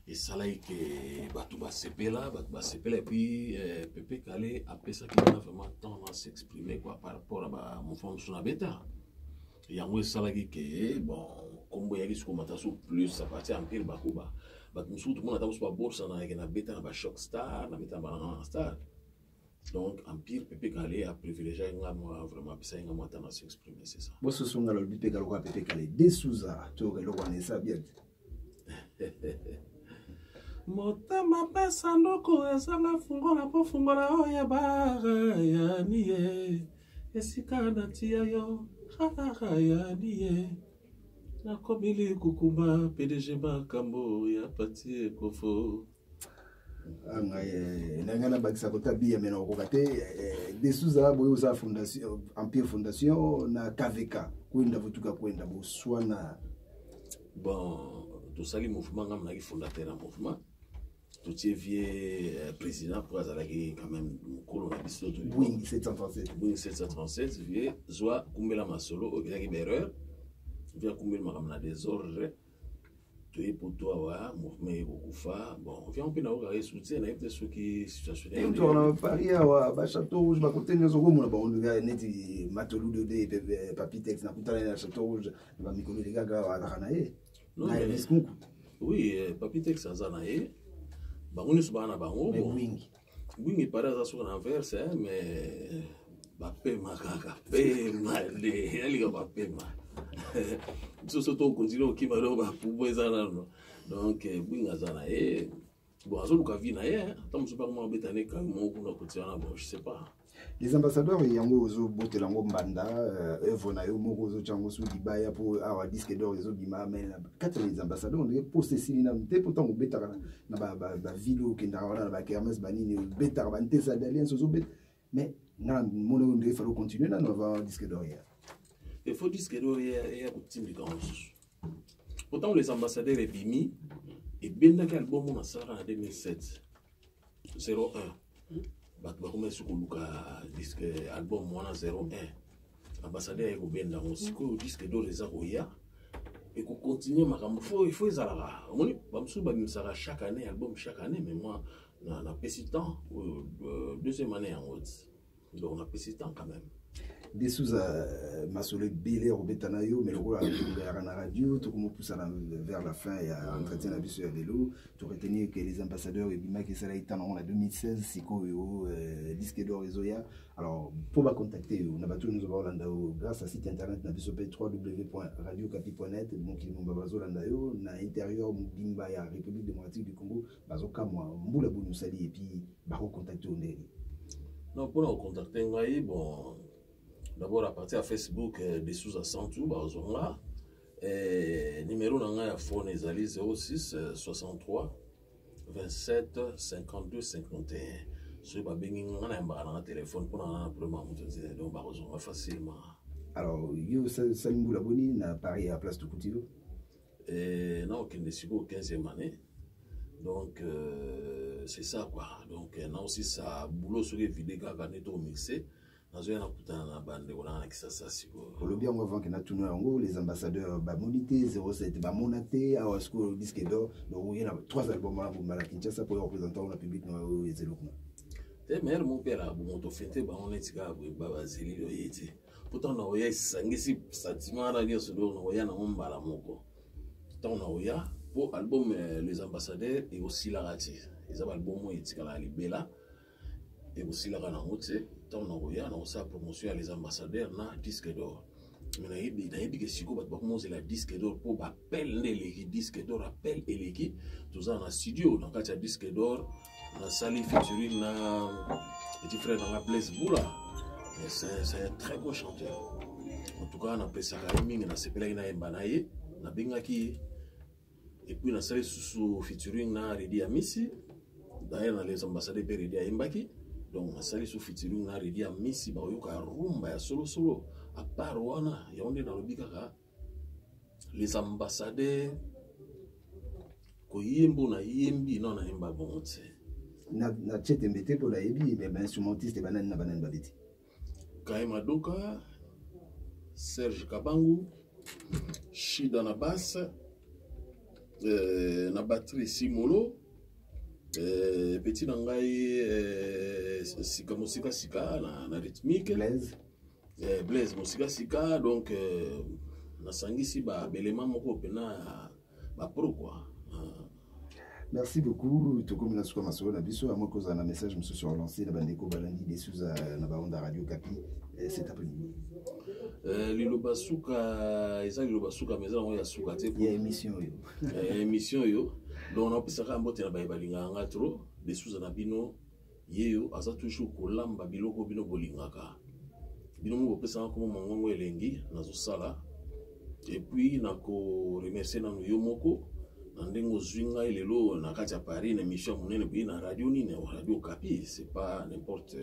Et ça là que Batouba Sepela, et puis Pépé Calé après ça qu'il a vraiment temps à s'exprimer quoi par rapport à mon fond sur la bêta. Et en gros ça là que bon comme il y a des commentations plus ça partit en pire Bakuba. Bah nous tout le monde attend sur la bourse na bêta na choc star na bêta na star. Donc en pire Pépé Calé a privilégié moi vraiment puis ça il a moi temps à s'exprimer c'est ça. Bon ce sont le Pépé Calé Pépé Calé des Souza tu aurais le connaître ça bien. Motema pesa ndoko ezanga fungola po fungola oya bara ya niye esika na tia yo haha ya niye na komili kukuma PDG makambo ya pati kofo nangana bakisa kotabia mena okokate des Souza boyo za fondation Empire Fondation na KVK kwenda vutuka kwenda boswana bon tout ça les mouvements ngam na fondateur en mouvement tout est vieux président pour azalaki quand même colonabiso tout Boeing 737 Boeing 737 vieux zoa kumbela masolo okizaki bereur vient kumbela makamna désordre tu es pour toi wa mouvement ekokufa bon vient on peut na oka soutien na peut ceux qui situation et on a Paris wa ba château rouge ba côté nyozo komona ba on neti matolu de papitex na kutana na château rouge ba mikolo de gaga wa kana non oui papitex azanae bango nyonso bana bango wingi pare aza soki na verse mais bapema kaka pema nde yalika bapema biso so tokontinue okima loko bapubo eza nano donc wingi aza na ye bon azoluka vi na ye ata mosu mpe akoma obeta ne kami moko kuna kotia wana bon je sais pas. Les ambassadeurs yango ozo botela ngo mbanda œuvre na yo moko ozo chango su libaya pour awa disque d'or ozo bima mais quatre les ambassadeurs on est posté sina te pourtant on beta na ba vidéo kenda wana na ba kermesse banini beta ba ntesa d'alliance ozo bet mais na mono on doit falloir continuer na va disque d'or hier. Il faut disque d'or et continue quand pourtant les ambassadeurs et bimi et benda quel album on a sorti en 2007 01 bakome sukuluka disque album mwana 01 ambassadeur eko benda mosiko disque d'or les akoya et ko continuer makambo il faut ezalaka omoni bamsu banisaka chaque année album chaque année mais moi na pesi temps deuxième année en haute donc on a pesi temps quand même. Des Souza Masole Bélé Robetanayo mais le rôle à la radio tout comme pousse vers la fin et à entretien la vie de l'eau tu retenir que les ambassadeurs et Bima qui sera été en 2016 Siko disque d'or Zoya alors pour va contacter on a battu nous avons grâce à site internet na bisope www.radiocapi.net donc ils m'ont bazo landayo na intérieur Mubimba ya République démocratique du Congo bazoka moi mbula bunu sali et puis ba contacter on est non pour nous contacter ngai bon d'abord à partir de Facebook des Souza Santou bazonga numéro na phone ezali 06 63 27 52 51 sur ba bengi ngana mbana na téléphone pour na problème moto donc bazonga facilement. Alors yo Salimou Laboni na Paris à place de Coutilo non aucun décision 15e année donc c'est ça quoi donc na aussi ça boulot sur les vidéos quand on mixé nazoya kutana na bande ona na kisasa siko olobi yango avant que na tunu yango les ambassadeurs ba monité 07 ba monaté à Wasco disque d'or donc il y a 3 albums à Bumbala Kinshasa pour représenter le public no ezelokuna te mer mon père bon to fete ba on etika ba bazeli yo yeti pourtant na oya sangisi sentiment na dio so do na oya na mbala moko pourtant na oya pour album les ambassadeurs et aussi la rati les albums etika la libela et aussi la na moté on a sa promotion à les ambassadeurs na disque d'or mais il a dit que si vous avez la disque d'or pour appel les disque d'or appel et l'équipe tout ça dans studio dans le disque d'or on a sali featuring na petit frère dans la Blaise Boula c'est un très beau chanteur en tout cas on a appelé ça Kaiming na sepela na embanaye na bengaki et puis on a sali sous featuring na Redi Amisi d'ailleurs les ambassadeurs de Redi Mbaki. Donc on sali sous featuring na Redi Amisi ba yoka rumba ya solo solo à part wana ya onde na lobika les ambassadeurs ko yembo na yembi non na yemba bonte na chete mbete pour la yebi mais instrumentiste banane na banane babiti Kaima Doka Serge Kabangu Shida na basse na batterie simolo petit na ngai sika mosika sika na rythmique Blaise mosika sika donc nasangisi ba belema moko pena ba pro quoi. Merci beaucoup. Tout comme la soirée ma soeur Nabiso à moi cause un message me suis relancé la bandeko balandi des sous na ba onda radio Kapi cet après-midi. Lilo basuka eza lilo basuka meza ngo ya suka te ya émission yo. Émission yo donc on peut saka mbote na ba balinga nga trop des sous na bino yeyo aza toujours kolamba biloko bino bolingaka. Bino mo pesa ko mongongo elengi nazo sala et puis nako remercier na yo moko na ndengo zwinga lelo na kati ya Paris na émission monene bi na radio ni na radio Kapi c'est pas n'importe